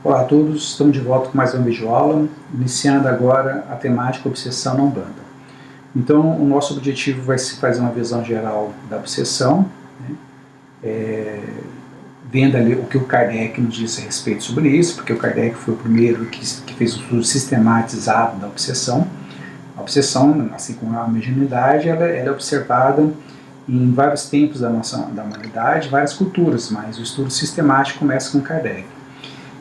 Olá a todos, estamos de volta com mais uma videoaula, iniciando agora a temática obsessão na Umbanda. Então, o nosso objetivo vai ser fazer uma visão geral da obsessão, né? Vendo ali o que o Kardec nos disse a respeito sobre isso, porque o Kardec foi o primeiro que fez o estudo sistematizado da obsessão. A obsessão, assim como a mediunidade, ela é observada em vários tempos da humanidade, várias culturas, mas o estudo sistemático começa com Kardec.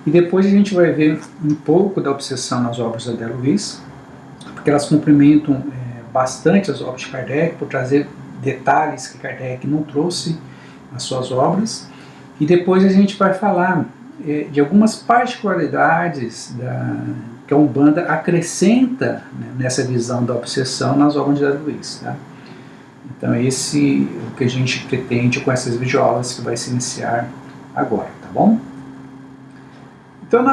E depois a gente vai ver um pouco da obsessão nas obras da André Luiz, porque elas complementam bastante as obras de Kardec, por trazer detalhes que Kardec não trouxe nas suas obras. E depois a gente vai falar de algumas particularidades que a Umbanda acrescenta, né, nessa visão da obsessão nas obras de André Luiz. Tá? Então esse é o que a gente pretende com essas videoaulas que vai se iniciar agora, tá bom? Então,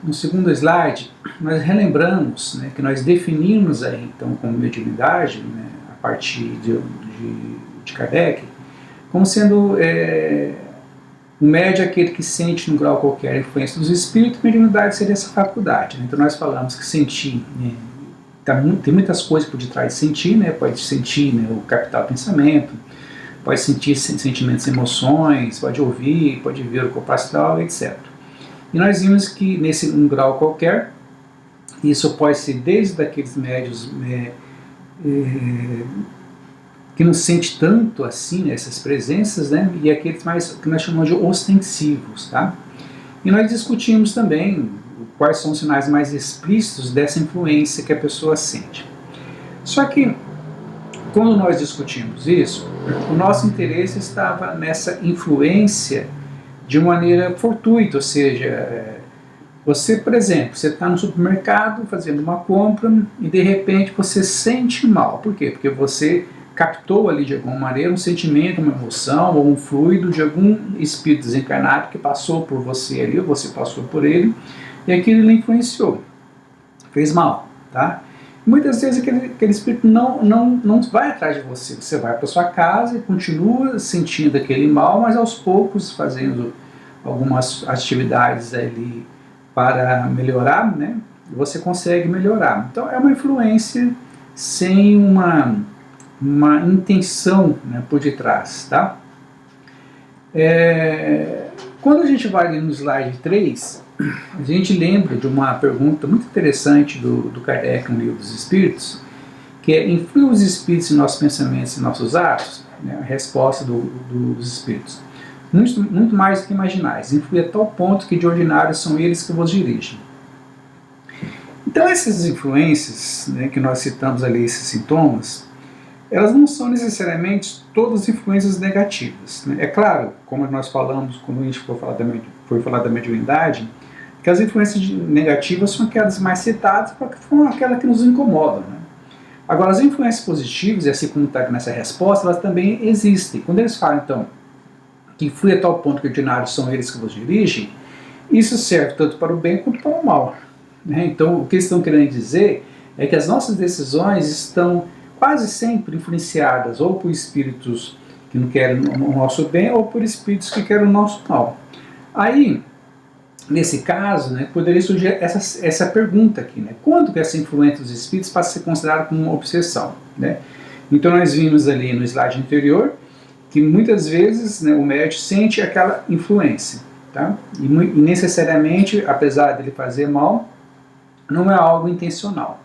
no segundo slide, nós relembramos, né, que nós definimos aí, então, como mediunidade, né, a partir de Kardec, como sendo o médium aquele que sente num grau qualquer a influência dos espíritos. Mediunidade seria essa faculdade. Né? Então, nós falamos que sentir, né, tem muitas coisas por detrás de sentir, né, pode sentir, né, o captar o pensamento, pode sentir sentimentos e emoções, pode ouvir, pode ver o corpo astral, etc. E nós vimos que nesse um grau qualquer, isso pode ser desde aqueles médios que não sente tanto assim, né, essas presenças, né, e aqueles mais que nós chamamos de ostensivos. Tá? E nós discutimos também quais são os sinais mais explícitos dessa influência que a pessoa sente. Só que, quando nós discutimos isso, o nosso interesse estava nessa influência de maneira fortuita, ou seja, você, por exemplo, você está no supermercado fazendo uma compra e de repente você sente mal. Por quê? Porque você captou ali de alguma maneira um sentimento, uma emoção ou um fluido de algum espírito desencarnado que passou por você ali, ou você passou por ele, e aquilo lhe influenciou, fez mal, tá? Muitas vezes aquele espírito não vai atrás de você. Você vai para sua casa e continua sentindo aquele mal, mas aos poucos fazendo algumas atividades ali para melhorar, né, você consegue melhorar. Então é uma influência sem uma intenção, né, por detrás. Tá? Quando a gente vai ali no slide 3, a gente lembra de uma pergunta muito interessante do Kardec no Livro dos Espíritos, que é: influem os espíritos em nossos pensamentos e nossos atos? Né, a resposta dos espíritos: muito mais do que imaginais, influi a tal ponto que de ordinário são eles que vos dirigem. Então essas influências, né, que nós citamos ali, esses sintomas, elas não são necessariamente todas influências negativas. Né? É claro, como nós falamos, quando a gente foi falar da mediunidade, que as influências negativas são aquelas mais citadas, porque são aquelas que nos incomodam. Né? Agora, as influências positivas, e assim como está nessa resposta, elas também existem. Quando eles falam, então, que influi a tal ponto que ordinários são eles que vos dirigem, isso serve tanto para o bem quanto para o mal. Né? Então, o que eles estão querendo dizer é que as nossas decisões estão quase sempre influenciadas ou por espíritos que não querem o nosso bem ou por espíritos que querem o nosso mal. Aí, nesse caso, né, poderia surgir essa pergunta aqui, né? Quando que essa influência dos espíritos passa a ser considerada como uma obsessão? Né? Então nós vimos ali no slide anterior que muitas vezes, né, o médium sente aquela influência, tá? E necessariamente, apesar dele fazer mal, não é algo intencional.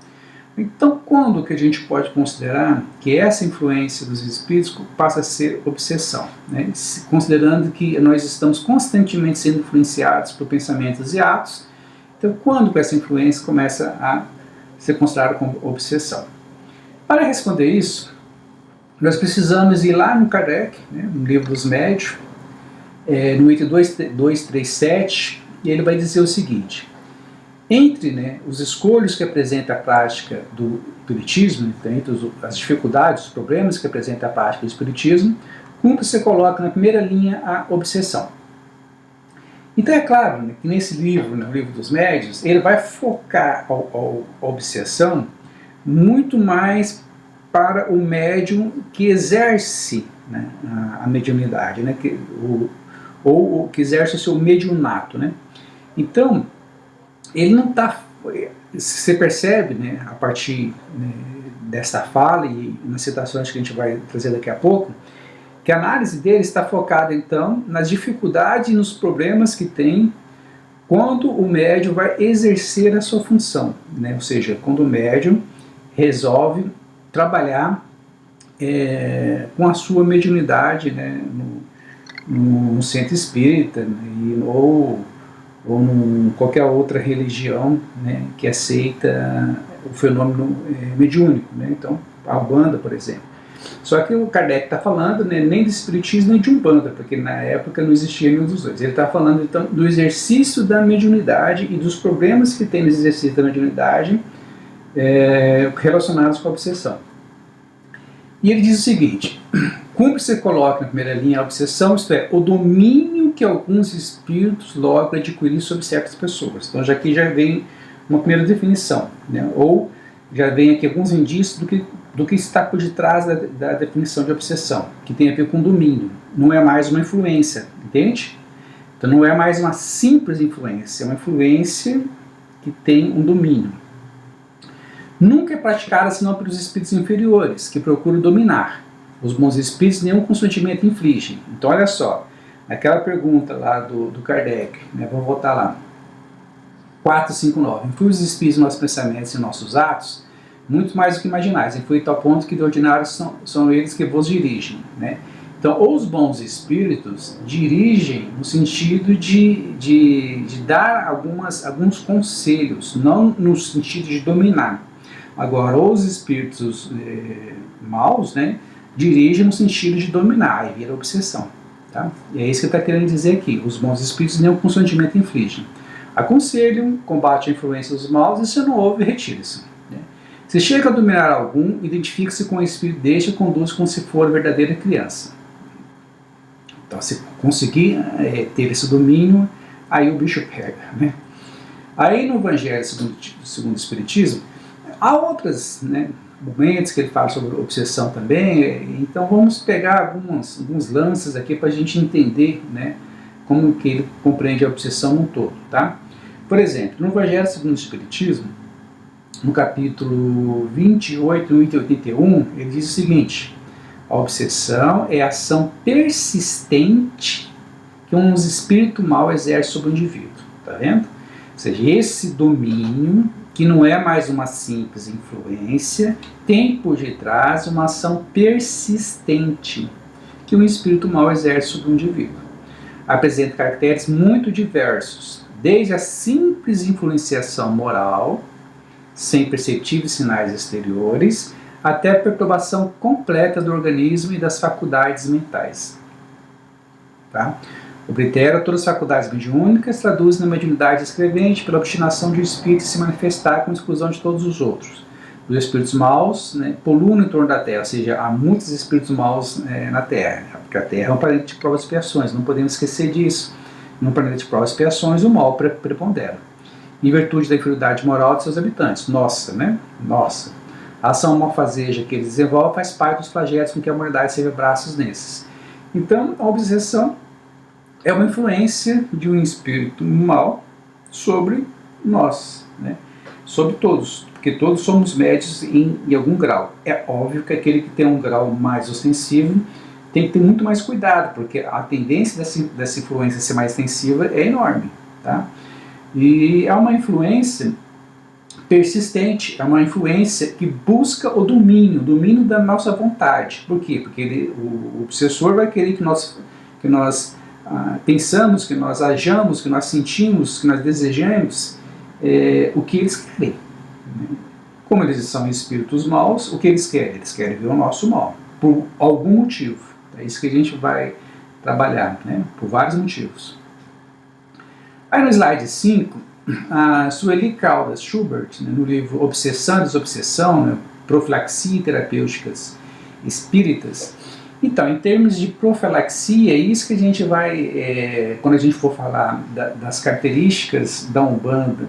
Então, quando que a gente pode considerar que essa influência dos espíritos passa a ser obsessão? Né? Considerando que nós estamos constantemente sendo influenciados por pensamentos e atos, então quando que essa influência começa a ser considerada como obsessão? Para responder isso, nós precisamos ir lá no Kardec, né, no Livro dos Médiuns, no item 237, e ele vai dizer o seguinte: entre, né, os escolhos que apresenta a prática do espiritismo, entre as dificuldades, os problemas que apresenta a prática do espiritismo, cumpre se coloca na primeira linha a obsessão. Então é claro, né, que nesse livro, no Livro dos Médiuns, ele vai focar a obsessão muito mais para o médium que exerce, né, a mediunidade, né, ou que exerce o seu mediunato. Né? Então, ele não está... Você percebe, né, a partir, né, desta fala e nas citações que a gente vai trazer daqui a pouco, que a análise dele está focada, então, nas dificuldades e nos problemas que tem quando o médium vai exercer a sua função, né? Ou seja, quando o médium resolve trabalhar com a sua mediunidade, né, no centro espírita, né, ou em qualquer outra religião, né, que aceita o fenômeno mediúnico, né? Então, a Umbanda, por exemplo. Só que o Kardec está falando, né, nem de espiritismo nem de Umbanda, porque na época não existia nenhum dos dois. Ele está falando, então, do exercício da mediunidade e dos problemas que tem no exercício da mediunidade relacionados com a obsessão. E ele diz o seguinte: cumpre você coloca na primeira linha a obsessão, isto é, o domínio que alguns espíritos logram adquirir sobre certas pessoas. Então aqui já vem uma primeira definição, né? Ou já vem aqui alguns indícios do que está por detrás da definição de obsessão, que tem a ver com domínio. Não é mais uma influência, entende? Então não é mais uma simples influência, é uma influência que tem um domínio. Nunca é praticada senão pelos espíritos inferiores, que procuram dominar. Os bons espíritos nenhum consentimento infligem. Então olha só, aquela pergunta lá do Kardec, né, vamos voltar lá, 459, influi os espíritos nos nossos pensamentos e nossos atos, muito mais do que imaginais, influi tal ponto que de ordinário são eles que vos dirigem, né? Então, os bons espíritos dirigem no sentido de dar alguns conselhos, não no sentido de dominar. Agora, os espíritos maus, né, dirigem no sentido de dominar, e vira obsessão. Tá? E é isso que ele está querendo dizer aqui. Os bons espíritos nenhum consentimento infligem. Aconselham, combate a influência dos maus, e se não houve, retire-se. Né? Se chega a dominar algum, identifique-se com o espírito deste e conduz como se for verdadeira criança. Então, se conseguir ter esse domínio, aí o bicho pega. Né? Aí no Evangelho segundo o Espiritismo, há outros, né, momentos que ele fala sobre obsessão também, então vamos pegar alguns lances aqui para a gente entender, né, como que ele compreende a obsessão no todo. Tá? Por exemplo, no Evangelho segundo o Espiritismo, no capítulo 28, 81, ele diz o seguinte: a obsessão é a ação persistente que um espírito mau exerce sobre o indivíduo. Tá vendo? Ou seja, esse domínio, que não é mais uma simples influência, tem por detrás uma ação persistente que um espírito mau exerce sobre o indivíduo. Apresenta caracteres muito diversos, desde a simples influenciação moral, sem perceptíveis sinais exteriores, até a perturbação completa do organismo e das faculdades mentais. Tá? Oblitera todas as faculdades mediúnicas, traduz na mediunidade escrevente pela obstinação de um espírito se manifestar com exclusão de todos os outros. Os espíritos maus, né, poluem em torno da Terra, ou seja, há muitos espíritos maus na Terra, porque a Terra é um planeta de provas e expiações, não podemos esquecer disso. Num planeta de provas e expiações, o mal prepondera, em virtude da inferioridade moral de seus habitantes. Nossa, né? Nossa. A ação malfazeja que eles desenvolvem faz parte dos flagelos com que a humanidade serve braços nesses. Então, a obsessão é uma influência de um espírito mau sobre nós, né? Sobre todos, porque todos somos médios em algum grau. É óbvio que aquele que tem um grau mais ostensivo tem que ter muito mais cuidado, porque a tendência dessa influência ser mais extensiva é enorme. Tá? E é uma influência persistente, é uma influência que busca o domínio da nossa vontade. Por quê? Porque o obsessor vai querer que nós pensamos, que nós ajamos, que nós sentimos, que nós desejamos o que eles querem. Como eles são espíritos maus, o que eles querem? Eles querem ver o nosso mal, por algum motivo. É isso que a gente vai trabalhar, né? Por vários motivos. Aí no slide 5, a Sueli Caldas Schubert, né, no livro Obsessão e Desobsessão, né, Profilaxia e Terapêuticas Espíritas. Então, em termos de profilaxia, é isso que a gente vai, quando a gente for falar das características da Umbanda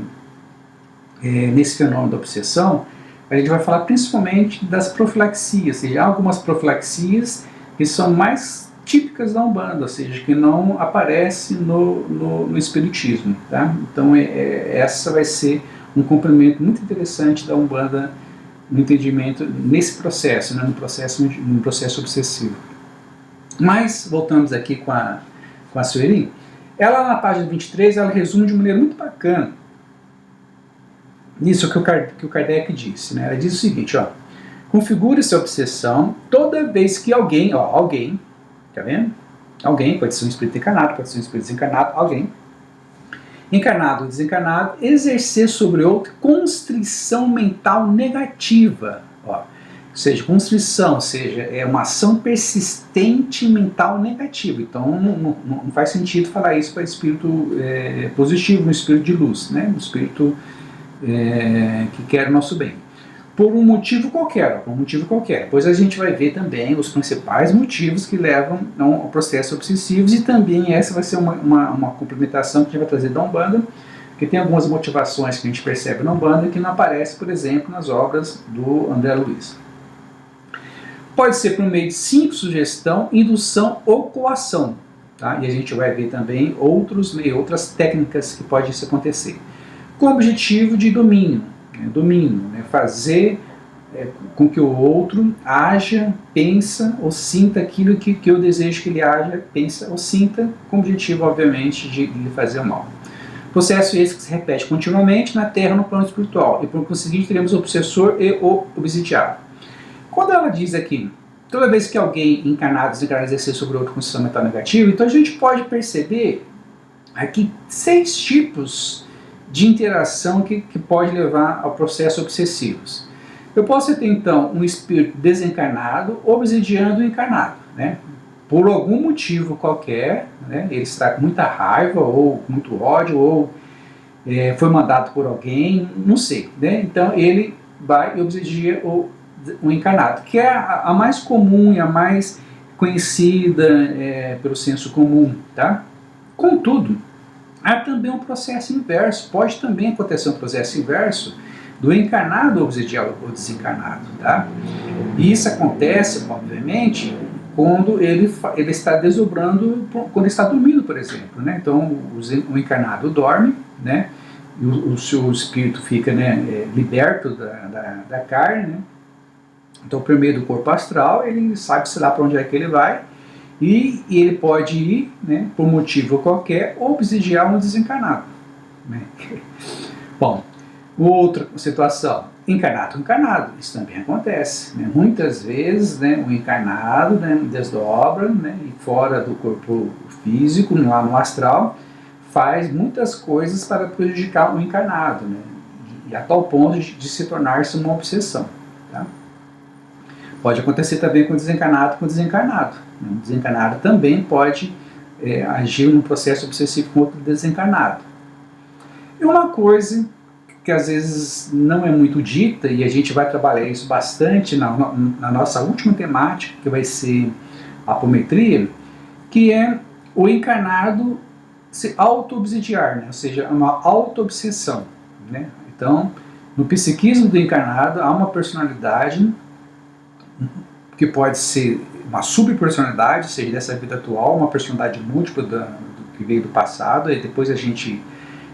nesse fenômeno da obsessão, a gente vai falar principalmente das profilaxias, ou seja, há algumas profilaxias que são mais típicas da Umbanda, ou seja, que não aparece no Espiritismo. Tá? Então essa vai ser um complemento muito interessante da Umbanda no entendimento nesse processo, né, no processo obsessivo. Mas, voltamos aqui com a Sueli, ela na página 23, ela resume de maneira muito bacana isso que o Kardec disse. Né? Ela diz o seguinte, ó, configure-se a obsessão toda vez que alguém, tá vendo? Alguém, pode ser um espírito encarnado, pode ser um espírito desencarnado, alguém, encarnado ou desencarnado, exercer sobre outro constrição mental negativa. Ó. Ou seja, constrição, ou seja, é uma ação persistente mental negativa. Então não faz sentido falar isso para espírito positivo, um espírito de luz, né? Um espírito que quer o nosso bem. Por um motivo qualquer, Pois a gente vai ver também os principais motivos que levam ao processo obsessivo, e também essa vai ser uma complementação que a gente vai trazer da Umbanda, porque tem algumas motivações que a gente percebe na Umbanda que não aparecem, por exemplo, nas obras do André Luiz. Pode ser por meio de simples sugestão, indução ou coação. Tá? E a gente vai ver também outras técnicas que podem se acontecer. Com o objetivo de domínio, né? Fazer com que o outro haja, pensa ou sinta aquilo que eu desejo que ele haja, pensa ou sinta, com o objetivo, obviamente, de lhe fazer o mal. Processo esse que se repete continuamente na Terra, no plano espiritual, e por conseguinte teremos o obsessor e o obsidiado. Quando ela diz aqui, toda vez que alguém encarnado desencarnado exercer sobre outro com sistema mental negativo, então a gente pode perceber aqui 6 tipos de interação que pode levar ao processo obsessivos. Eu posso ter então um espírito desencarnado obsidiando o encarnado, né? Por algum motivo qualquer, né? Ele está com muita raiva ou muito ódio, ou foi mandado por alguém, não sei, né? Então ele vai e obsidia o encarnado, que é a mais comum e a mais conhecida pelo senso comum, tá? Contudo, há também um processo inverso, pode também acontecer um processo inverso do encarnado obsidiar o desencarnado, tá? E isso acontece, obviamente, quando ele está desdobrando, quando ele está dormindo, por exemplo, né? Então o encarnado dorme, né? E o seu espírito fica, né, liberto da carne, né? Então primeiro do corpo astral, ele sabe-se lá para onde é que ele vai, e ele pode ir, né, por motivo qualquer, obsidiar um desencarnado. Né? Bom, outra situação, encarnado, isso também acontece. Né? Muitas vezes, né, o encarnado, né, desdobra, né, e fora do corpo físico, lá no astral, faz muitas coisas para prejudicar o encarnado, né, e a tal ponto de se tornar-se uma obsessão. Tá? Pode acontecer também com o desencarnado. O desencarnado também pode agir num processo obsessivo com outro desencarnado. E uma coisa que às vezes não é muito dita, e a gente vai trabalhar isso bastante na nossa última temática, que vai ser a apometria, que é o encarnado se auto-obsidiar, né? Ou seja, uma auto-obsessão. Né? Então, no psiquismo do encarnado há uma personalidade que pode ser uma subpersonalidade, ou seja, dessa vida atual, uma personalidade múltipla que veio do passado, e depois a gente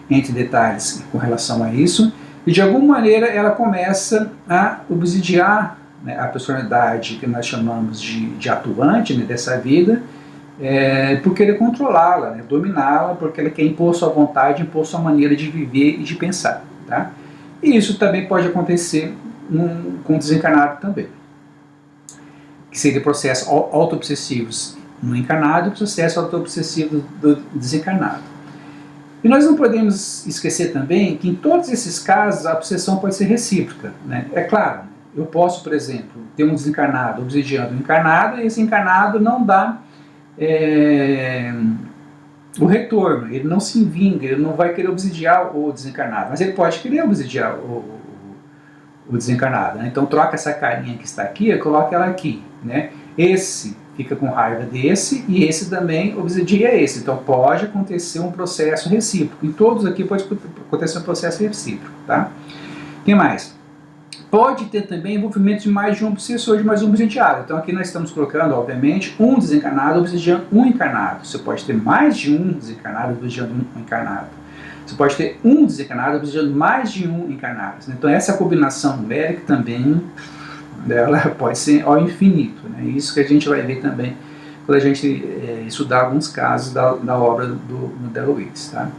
entra em detalhes com relação a isso, e de alguma maneira ela começa a obsidiar, né, a personalidade que nós chamamos de atuante, né, dessa vida, por querer controlá-la, né, dominá-la, porque ela quer impor sua vontade, impor sua maneira de viver e de pensar. Tá? E isso também pode acontecer com o desencarnado também, que seria processos auto-obsessivos no encarnado e processo auto-obsessivo do desencarnado. E nós não podemos esquecer também que em todos esses casos a obsessão pode ser recíproca. Né? É claro, eu posso, por exemplo, ter um desencarnado obsidiando o encarnado, e esse encarnado não dá o retorno, ele não se vinga, ele não vai querer obsidiar o desencarnado, mas ele pode querer obsidiar o desencarnado. Né? Então troca essa carinha que está aqui e coloca ela aqui. Né? Esse fica com raiva desse, e esse também obsidia esse. Então pode acontecer um processo recíproco. Em todos aqui pode acontecer um processo recíproco. Tá? O que mais? Pode ter também envolvimento de mais de um obsessor, de mais um obsidiado. Então aqui nós estamos colocando, obviamente, um desencarnado obsidiando um encarnado. Você pode ter mais de um desencarnado obsidiando um encarnado. Você pode ter um desencarnado obsidiando mais de um encarnado. Então essa combinação numérica também dela pode ser ao infinito. Né? Isso que a gente vai ver também quando a gente estudar alguns casos da obra do Delouise. Tá?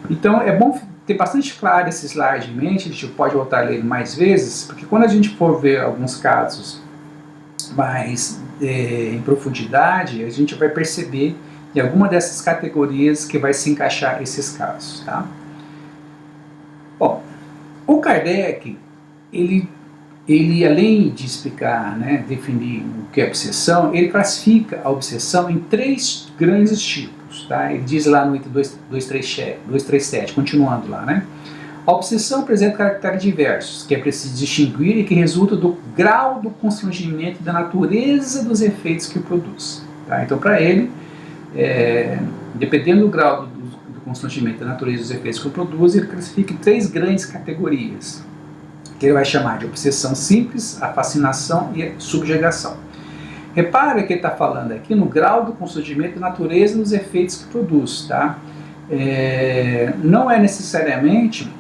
Então é bom ter bastante claro esse slide em mente, a gente pode voltar a ler mais vezes, porque quando a gente for ver alguns casos mais em profundidade, a gente vai perceber em alguma dessas categorias que vai se encaixar esses casos. Tá? Bom, o Kardec, ele além de explicar, né, definir o que é obsessão, ele classifica a obsessão em 3 grandes tipos. Tá? Ele diz lá no item 237, continuando lá, né? A obsessão apresenta caracteres diversos, que é preciso distinguir e que resulta do grau do constrangimento e da natureza dos efeitos que produz. Tá? Então, para ele, dependendo do grau do constrangimento e da natureza dos efeitos que produz, ele classifica em 3 grandes categorias, que ele vai chamar de obsessão simples, a fascinação e a subjugação. Repare que ele está falando aqui no grau do constrangimento, da natureza e dos efeitos que produz. Tá? Não é necessariamente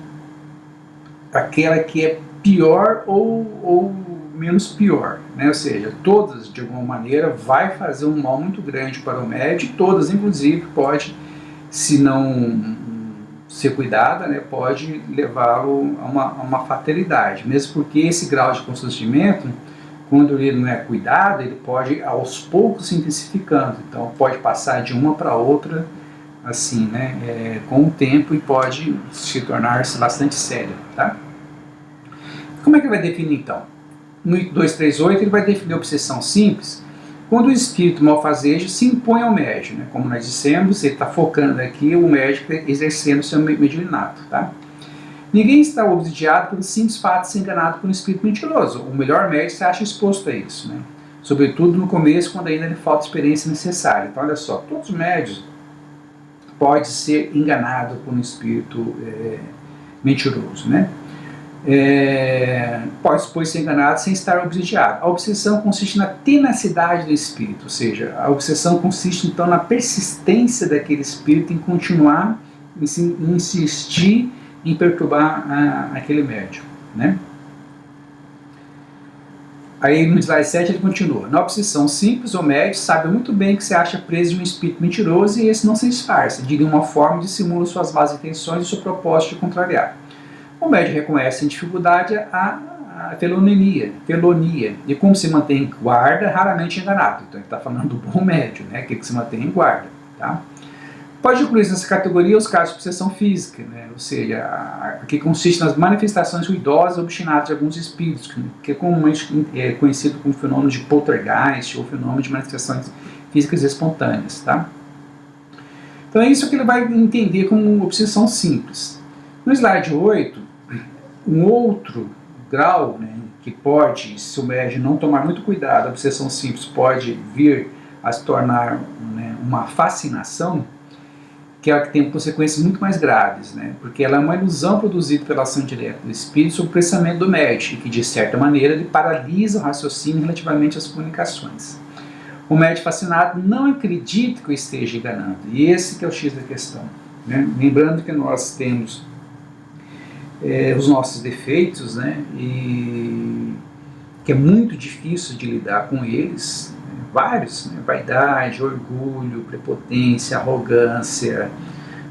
aquela que é pior ou menos pior. Né? Ou seja, todas, de alguma maneira, vai fazer um mal muito grande para o médico, todas, inclusive, pode, se não ser cuidada, né, pode levá-lo a uma fatalidade, mesmo porque esse grau de constrangimento, quando ele não é cuidado, ele pode aos poucos se intensificando, então pode passar de uma para outra assim, né, com o tempo, e pode se tornar bastante sério. Tá? Como é que ele vai definir então? No 238 ele vai definir a obsessão simples quando o espírito malfazejo se impõe ao médium, né? Como nós dissemos, ele está focando aqui o médico exercendo o seu mediuninato. Tá? Ninguém está obsidiado pelo simples fato de ser enganado por um espírito mentiroso. O melhor médico se acha exposto a isso, né? Sobretudo no começo, quando ainda lhe falta experiência necessária. Então, olha só, todos os médios podem ser enganados por um espírito mentiroso, né? Pode ser enganado sem estar obsidiado. A obsessão consiste na tenacidade do espírito, ou seja, a obsessão consiste então na persistência daquele espírito em continuar, em insistir em perturbar aquele médium, né? Aí no slide 7 ele continua: na obsessão simples, o médium sabe muito bem que se acha preso de um espírito mentiroso e esse não se disfarça, de uma forma dissimula suas más intenções e seu propósito de contrariar. O médium reconhece em dificuldade a felonia, e como se mantém em guarda, raramente enganado. Então ele está falando do bom médium, né, que se mantém em guarda. Tá? Pode incluir nessa categoria os casos de obsessão física, né, ou seja, que consiste nas manifestações ruidosas ou obstinadas de alguns espíritos, que é comumente conhecido como fenômeno de poltergeist ou fenômeno de manifestações físicas espontâneas. Tá? Então é isso que ele vai entender como obsessão simples. No slide 8, um outro grau, né, que pode, se o médium não tomar muito cuidado, a obsessão simples pode vir a se tornar, né, uma fascinação, que é a que tem consequências muito mais graves, né, porque ela é uma ilusão produzida pela ação direta do espírito sobre o pensamento do médium, que de certa maneira ele paralisa o raciocínio relativamente às comunicações. O médium fascinado não acredita que o esteja enganando, e esse que é o X da questão. Né? Lembrando que nós temos os nossos defeitos, né, e que é muito difícil de lidar com eles, né, vários, né, vaidade, orgulho, prepotência, arrogância.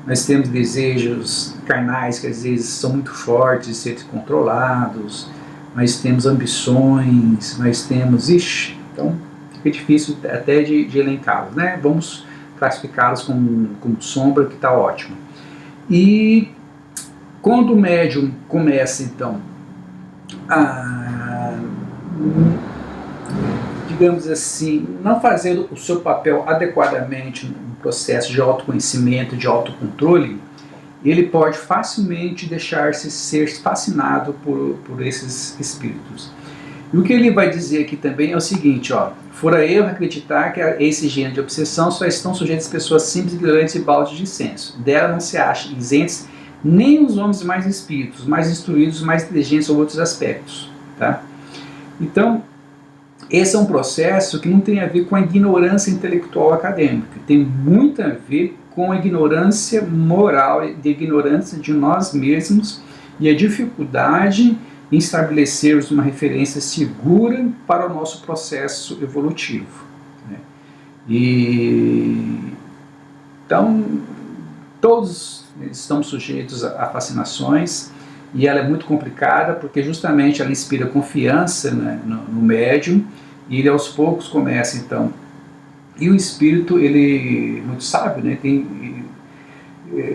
Nós temos desejos carnais que às vezes são muito fortes de serem controlados, nós temos ambições, nós temos, então fica difícil até de elencá-los, né? Vamos classificá-los como sombra, que está ótimo. E quando o médium começa, então, a, digamos assim, não fazer o seu papel adequadamente no processo de autoconhecimento, de autocontrole, ele pode facilmente deixar-se ser fascinado por esses espíritos. E o que ele vai dizer aqui também é o seguinte, ó: fora erro acreditar que esse gênero de obsessão só estão sujeitas pessoas simples, ignorantes e baldes de senso. Dela não se acha isentes nem os homens mais espíritos, mais instruídos, mais inteligentes ou outros aspectos. tá? Então, esse é um processo que não tem a ver com a ignorância intelectual acadêmica, tem muito a ver com a ignorância moral, de ignorância de nós mesmos e a dificuldade em estabelecermos uma referência segura para o nosso processo evolutivo, né? Então, todos estamos sujeitos a fascinações, e ela é muito complicada porque justamente ela inspira confiança, né, no médium, e ele aos poucos começa então. E o espírito, ele muito sábio, né,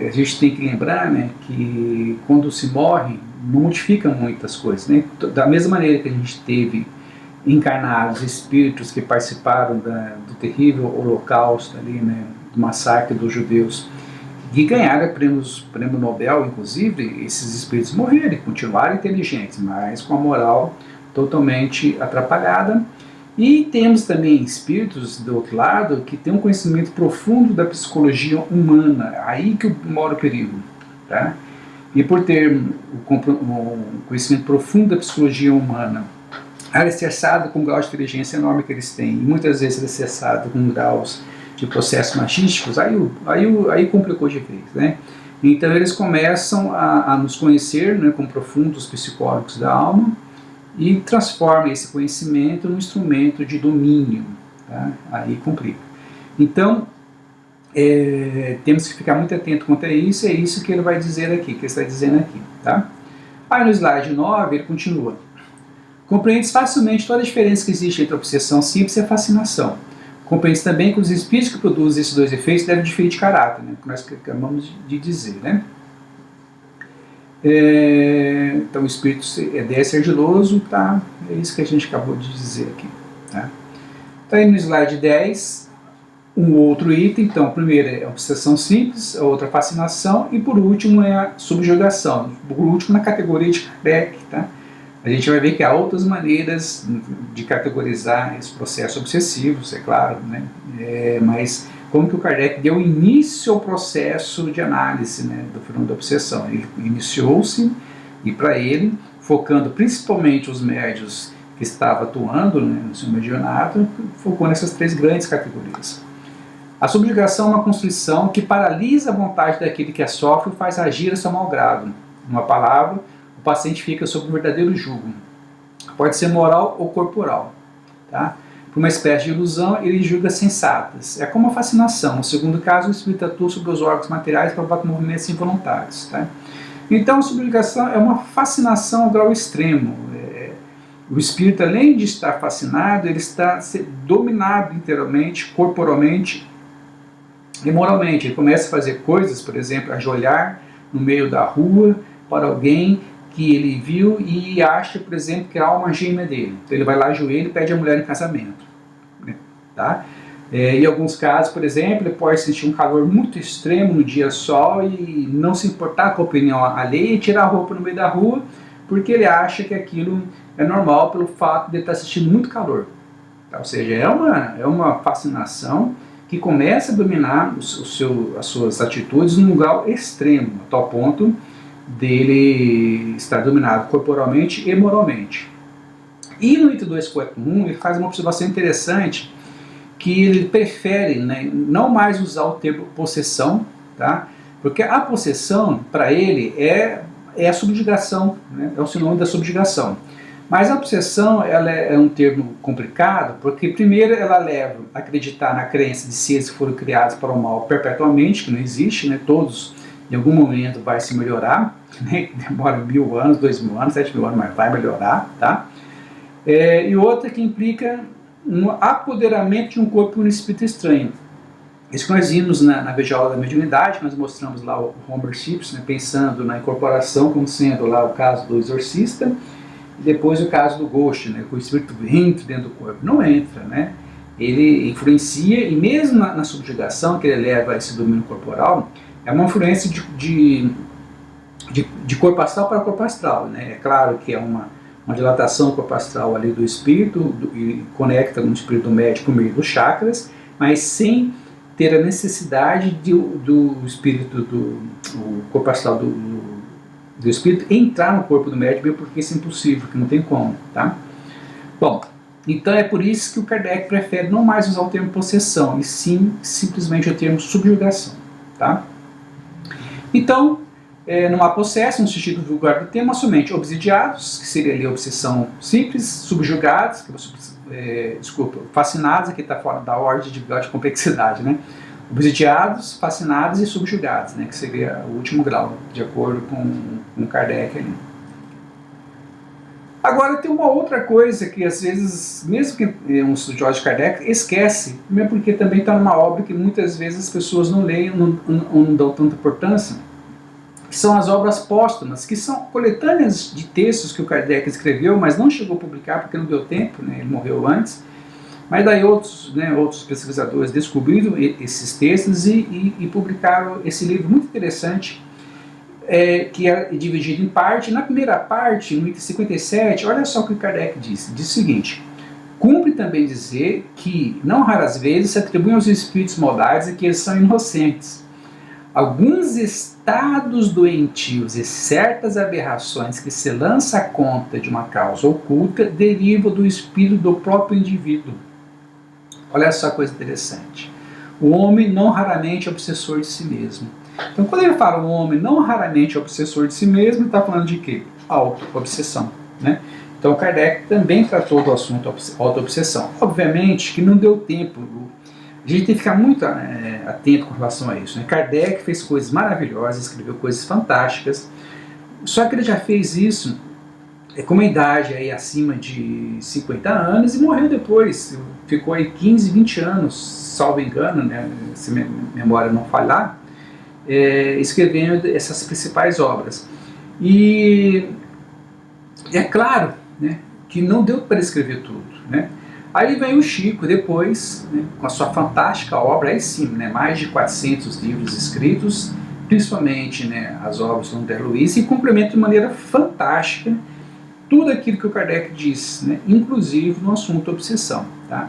a gente tem que lembrar, né, que quando se morre não modifica muitas coisas, né? Da mesma maneira que a gente teve encarnados espíritos que participaram do terrível holocausto ali, né, do massacre dos judeus, e ganharam prêmio Nobel, inclusive, esses espíritos morreram e continuaram inteligentes, mas com a moral totalmente atrapalhada. E temos também espíritos, do outro lado, que têm um conhecimento profundo da psicologia humana, aí que mora o perigo, tá? E por ter um conhecimento profundo da psicologia humana, alicerçado com o grau de inteligência enorme que eles têm, e muitas vezes alicerçado com graus de processos machísticos, aí complicou de vez, né? Então eles começam a nos conhecer, né, como profundos psicólogos da alma, e transformam esse conhecimento num instrumento de domínio, tá? Aí complica. Então, temos que ficar muito atento quanto a isso, é isso que ele vai dizer aqui, que ele está dizendo aqui, tá? Aí no slide 9 ele continua. Compreendes facilmente toda a diferença que existe entre a obsessão simples e a fascinação. Compreendes também que os espíritos que produzem esses dois efeitos devem diferir de caráter, né, que nós acabamos de dizer, né? Então o espírito é ardiloso, tá? É isso que a gente acabou de dizer aqui, tá? Então aí no slide 10, um outro item. Então o primeiro é a obsessão simples, a outra a fascinação, e por último é a subjugação, por último na categoria de Kardec, tá? A gente vai ver que há outras maneiras de categorizar esse processo obsessivo, é claro, né? Mas como que o Kardec deu início ao processo de análise, né, do fenômeno da obsessão? Ele iniciou-se, e para ele, focando principalmente os médios que estavam atuando, né, no seu medianato, focou nessas três grandes categorias. A subjugação é uma construção que paralisa a vontade daquele que a sofre e faz agir a seu mau grado. Uma palavra, o paciente fica sob um verdadeiro jugo. Pode ser moral ou corporal, tá? Por uma espécie de ilusão, ele julga sensatas. É como a fascinação. No segundo caso, o espírito atua sobre os órgãos materiais e provoca movimentos involuntários, tá? Então, a subjugação é uma fascinação ao grau extremo. O espírito, além de estar fascinado, ele está dominado inteiramente, corporalmente e moralmente. Ele começa a fazer coisas, por exemplo, ajoelhar no meio da rua para alguém que ele viu e acha, por exemplo, que é a alma gêmea dele. Então ele vai lá, ajoelha e pede a mulher em casamento, né? Tá? Em alguns casos, por exemplo, ele pode sentir um calor muito extremo no dia sol e não se importar com a opinião alheia e tirar a roupa no meio da rua, porque ele acha que aquilo é normal pelo fato de ele estar sentindo muito calor. Tá? Ou seja, é uma fascinação que começa a dominar as suas atitudes num grau extremo, a tal ponto dele estar dominado corporalmente e moralmente. E no item 241 ele faz uma observação interessante, que ele prefere, né, não mais usar o termo possessão, tá? Porque a possessão para ele é a subjugação, né? É o sinônimo da subjugação. Mas a obsessão ela é um termo complicado, porque primeiro ela leva a acreditar na crença de seres que foram criados para o mal perpetuamente, que não existe, né? Todos em algum momento vai se melhorar, né? Demora 1000 anos, 2000 anos, 7000 anos, mas vai melhorar, tá? E outra que implica no apoderamento de um corpo por um espírito estranho. Isso que nós vimos na videoaula da mediunidade, nós mostramos lá o Homer Simpson, né, pensando na incorporação como sendo lá o caso do exorcista, e depois o caso do Ghost, né, que o espírito entra dentro do corpo. Não entra, né? Ele influencia, e mesmo na subjugação que ele leva a esse domínio corporal, é uma influência de corpo astral para corpo astral, né? É claro que é uma dilatação corpo astral ali do espírito, e conecta no espírito do médium por meio dos chakras, mas sem ter a necessidade do espírito, do corpo astral do espírito entrar no corpo do médium, porque isso é impossível, que não tem como, tá? Bom, então é por isso que o Kardec prefere não mais usar o termo possessão, e sim simplesmente o termo subjugação, tá? Então, não há possesso no sentido vulgar do termo, mas somente obsidiados, que seria ali a obsessão simples, subjugados, fascinados, aqui está fora da ordem de grau de complexidade, né? Obsidiados, fascinados e subjugados, né? Que seria o último grau, de acordo com Kardec ali. Agora tem uma outra coisa que às vezes, mesmo que um estudioso de Kardec, esquece, mesmo porque também está numa obra que muitas vezes as pessoas não leem, não dão tanta importância, que são as obras póstumas, que são coletâneas de textos que o Kardec escreveu, mas não chegou a publicar porque não deu tempo, né? Ele morreu antes. Mas daí outros pesquisadores descobriram esses textos e publicaram esse livro muito interessante, que é dividido em parte. Na primeira parte, no item 57, olha só o que Kardec disse. Diz o seguinte: cumpre também dizer que, não raras vezes, se atribuem aos espíritos modais que eles são inocentes. Alguns estados doentios e certas aberrações que se lança à conta de uma causa oculta derivam do espírito do próprio indivíduo. Olha só a coisa interessante. O homem não raramente é obsessor de si mesmo. Então, quando ele fala o homem não raramente é obsessor de si mesmo, ele está falando de quê? Auto-obsessão, né? Então, Kardec também tratou do assunto auto-obsessão. Obviamente que não deu tempo. A gente tem que ficar muito atento com relação a isso, né? Kardec fez coisas maravilhosas, escreveu coisas fantásticas, só que ele já fez isso com uma idade aí acima de 50 anos e morreu depois. Ficou aí 15, 20 anos, salvo engano, né, se minha memória não falhar, escrevendo essas principais obras. E é claro, né, que não deu para escrever tudo, né? Aí vem o Chico depois, né, com a sua fantástica obra, aí sim, né, mais de 400 livros escritos, principalmente, né, as obras do André Luiz, e complementa de maneira fantástica tudo aquilo que o Kardec diz, né, inclusive no assunto obsessão, tá?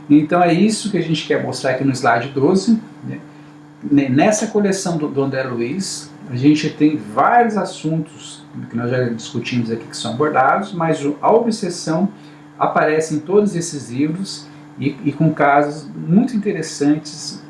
Então é isso que a gente quer mostrar aqui no slide 12, né? Nessa coleção do André Luiz, a gente tem vários assuntos que nós já discutimos aqui que são abordados, mas a obsessão aparece em todos esses livros e com casos muito interessantes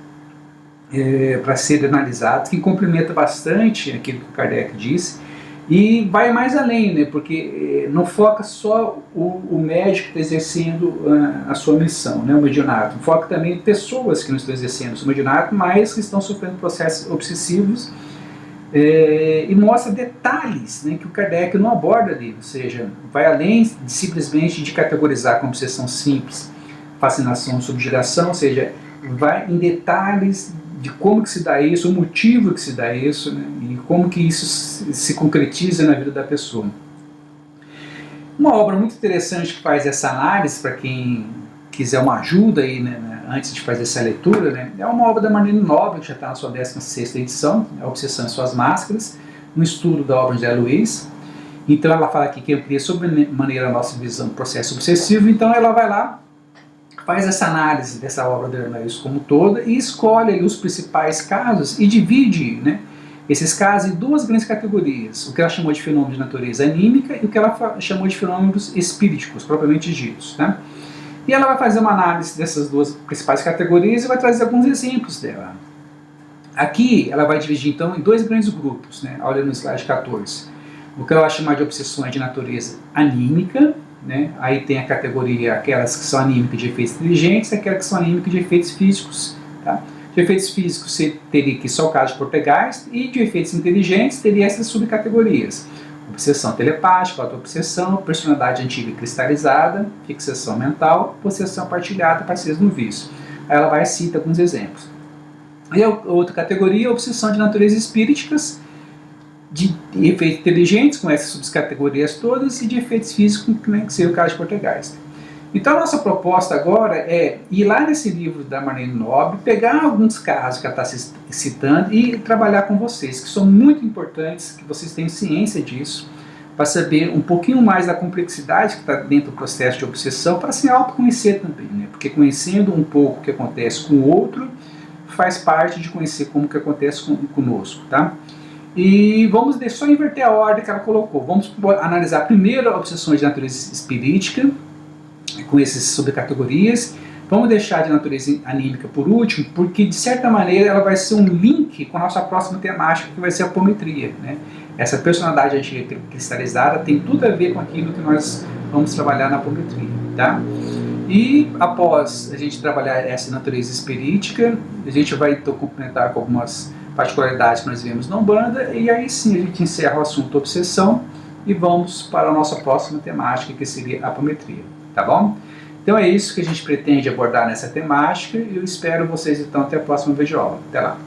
para serem analisados, que complementa bastante aquilo que o Kardec disse. E vai mais além, né, porque não foca só o médico que está exercendo a sua missão, né, o mediunato. Foca também pessoas que não estão exercendo o seu mediunato, mas que estão sofrendo processos obsessivos, e mostra detalhes, né, que o Kardec não aborda ali, ou seja, vai além de simplesmente de categorizar como obsessão simples, fascinação, subjugação, ou seja, vai em detalhes de como que se dá isso, o motivo que se dá isso, né, e como que isso se concretiza na vida da pessoa. Uma obra muito interessante que faz essa análise, para quem quiser uma ajuda aí, né, antes de fazer essa leitura, né, é uma obra da Marlene Nobre, que já está na sua 16ª edição, A Obsessão e Suas Máscaras, um estudo da obra de André Luiz. Então ela fala aqui que amplia sobremaneira a nossa visão do processo obsessivo, então ela vai lá, faz essa análise dessa obra de André Luiz como toda e escolhe ali os principais casos e divide, né, esses casos em duas grandes categorias, o que ela chamou de fenômenos de natureza anímica e o que ela chamou de fenômenos espíriticos, propriamente ditos, né? E ela vai fazer uma análise dessas duas principais categorias e vai trazer alguns exemplos dela. Aqui ela vai dividir então em dois grandes grupos, né? Olha no slide 14. O que ela vai chamar de obsessões de natureza anímica, né? Aí tem a categoria aquelas que são anímicas de efeitos inteligentes e aquelas que são anímicas de efeitos físicos, tá? De efeitos físicos você teria aqui só o caso de Portegais, e de efeitos inteligentes teria essas subcategorias: obsessão telepática, auto-obsessão, personalidade antiga cristalizada, fixação mental, possessão partilhada, parceiros no vício. Aí ela vai e cita alguns exemplos. Aí a outra categoria é obsessão de natureza espíriticas, de efeitos inteligentes, com essas subcategorias todas, e de efeitos físicos, né, que seria o caso de Portegais. Então a nossa proposta agora é ir lá nesse livro da Marlene Nobre, pegar alguns casos que ela está citando e trabalhar com vocês, que são muito importantes, que vocês tenham ciência disso, para saber um pouquinho mais da complexidade que está dentro do processo de obsessão, para se autoconhecer também, né? Porque conhecendo um pouco o que acontece com o outro, faz parte de conhecer como que acontece conosco, tá? E vamos só inverter a ordem que ela colocou. Vamos analisar primeiro obsessões de natureza espirítica, com essas subcategorias. Vamos deixar de natureza anímica por último, porque de certa maneira ela vai ser um link com a nossa próxima temática, que vai ser a apometria, né? Essa personalidade antiga cristalizada tem tudo a ver com aquilo que nós vamos trabalhar na apometria, tá? E após a gente trabalhar essa natureza espirítica, a gente vai então complementar com algumas particularidades que nós vemos na Umbanda, e aí sim a gente encerra o assunto obsessão e vamos para a nossa próxima temática, que seria a apometria, tá bom? Então é isso que a gente pretende abordar nessa temática, e eu espero vocês então até a próxima videoaula. Até lá!